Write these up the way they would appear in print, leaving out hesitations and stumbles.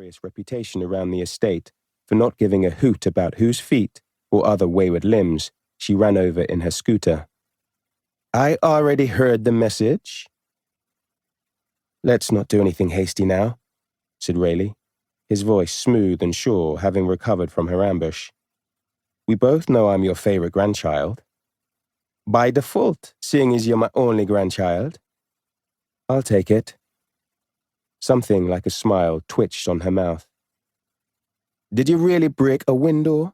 notorious reputation around the estate for not giving a hoot about whose feet or other wayward limbs she ran over in her scooter. "I already heard the message." "Let's not do anything hasty now," said Rayleigh, his voice smooth and sure, having recovered from her ambush. "We both know I'm your favorite grandchild." "By default, seeing as you're my only grandchild." "I'll take it." Something like a smile twitched on her mouth. "Did you really break a window?"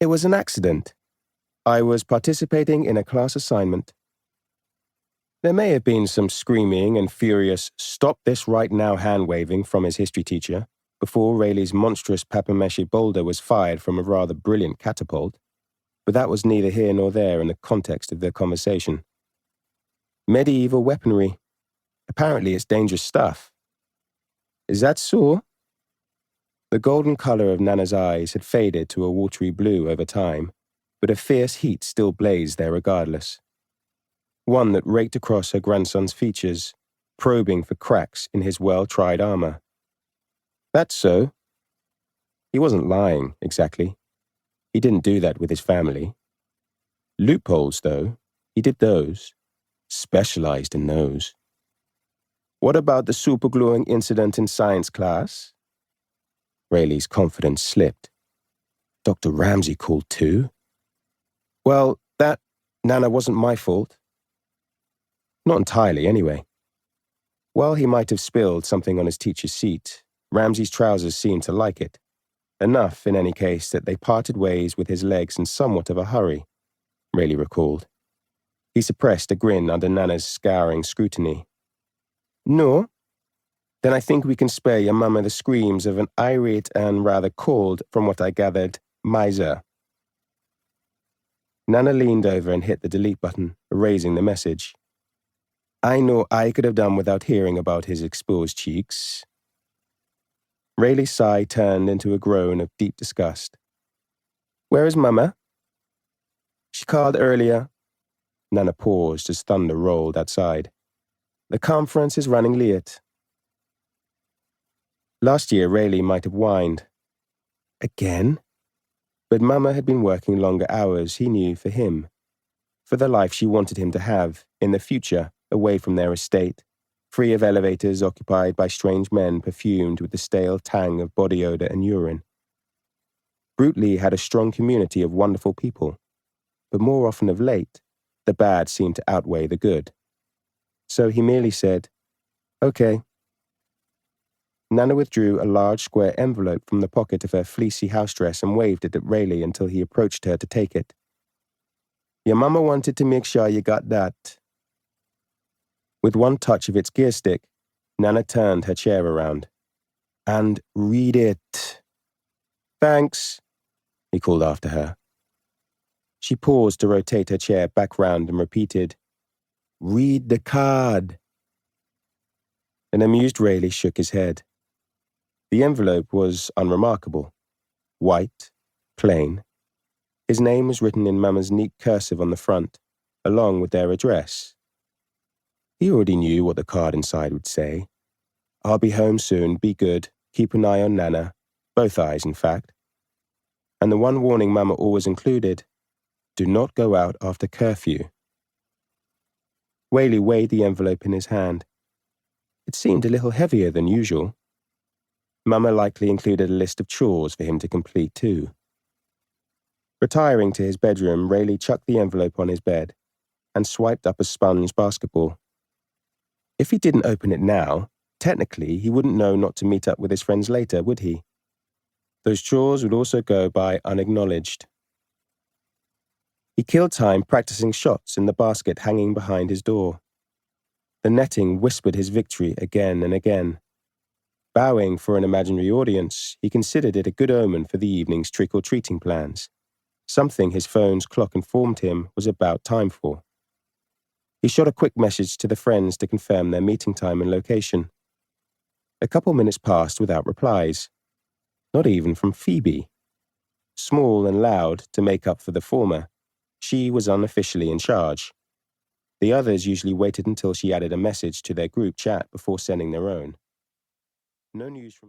"It was an accident. I was participating in a class assignment." There may have been some screaming and furious "stop this right now" hand-waving from his history teacher before Rayleigh's monstrous papier-mâché boulder was fired from a rather brilliant catapult, but that was neither here nor there in the context of their conversation. Medieval weaponry. Apparently it's dangerous stuff. "Is that so?" The golden color of Nana's eyes had faded to a watery blue over time, but a fierce heat still blazed there regardless. One that raked across her grandson's features, probing for cracks in his well-tried armor. "That's so." He wasn't lying, exactly. He didn't do that with his family. Loopholes, though, he did those. Specialized in those. "What about the supergluing incident in science class?" Rayleigh's confidence slipped. Dr. Ramsay called too? "Well, Nana, wasn't my fault." Not entirely, anyway. While he might have spilled something on his teacher's seat, Ramsay's trousers seemed to like it. Enough, in any case, that they parted ways with his legs in somewhat of a hurry, Rayleigh recalled. He suppressed a grin under Nana's scouring scrutiny. "No? Then I think we can spare your mama the screams of an irate and rather cold, from what I gathered, miser." Nana leaned over and hit the delete button, erasing the message. "I know I could have done without hearing about his exposed cheeks." Rayleigh's sigh turned into a groan of deep disgust. "Where is Mama?" "She called earlier." Nana paused as thunder rolled outside. "The conference is running late." Last year, Rayleigh might have whined. Again? But Mama had been working longer hours, he knew, for him. For the life she wanted him to have, in the future, away from their estate, free of elevators occupied by strange men perfumed with the stale tang of body odor and urine. Brutely had a strong community of wonderful people, but more often of late, the bad seemed to outweigh the good. So he merely said, "Okay." Nana withdrew a large square envelope from the pocket of her fleecy house dress and waved it at Rayleigh until he approached her to take it. "Your mama wanted to make sure you got that." With one touch of its gear stick, Nana turned her chair around. "And read it." "Thanks," he called after her. She paused to rotate her chair back round and repeated, "Read the card." An amused Rayleigh shook his head. The envelope was unremarkable. White, plain. His name was written in Mama's neat cursive on the front, along with their address. He already knew what the card inside would say. "I'll be home soon, be good, keep an eye on Nana," both eyes, in fact. And the one warning Mama always included, "Do not go out after curfew." Rayleigh weighed the envelope in his hand. It seemed a little heavier than usual. Mama likely included a list of chores for him to complete too. Retiring to his bedroom, Rayleigh chucked the envelope on his bed and swiped up a sponge basketball. If he didn't open it now, technically he wouldn't know not to meet up with his friends later, would he? Those chores would also go by unacknowledged. He killed time practicing shots in the basket hanging behind his door. The netting whispered his victory again and again. Bowing for an imaginary audience, he considered it a good omen for the evening's trick-or-treating plans, something his phone's clock informed him was about time for. He shot a quick message to the friends to confirm their meeting time and location. A couple minutes passed without replies. Not even from Phoebe. Small and loud to make up for the former, she was unofficially in charge. The others usually waited until she added a message to their group chat before sending their own. No news from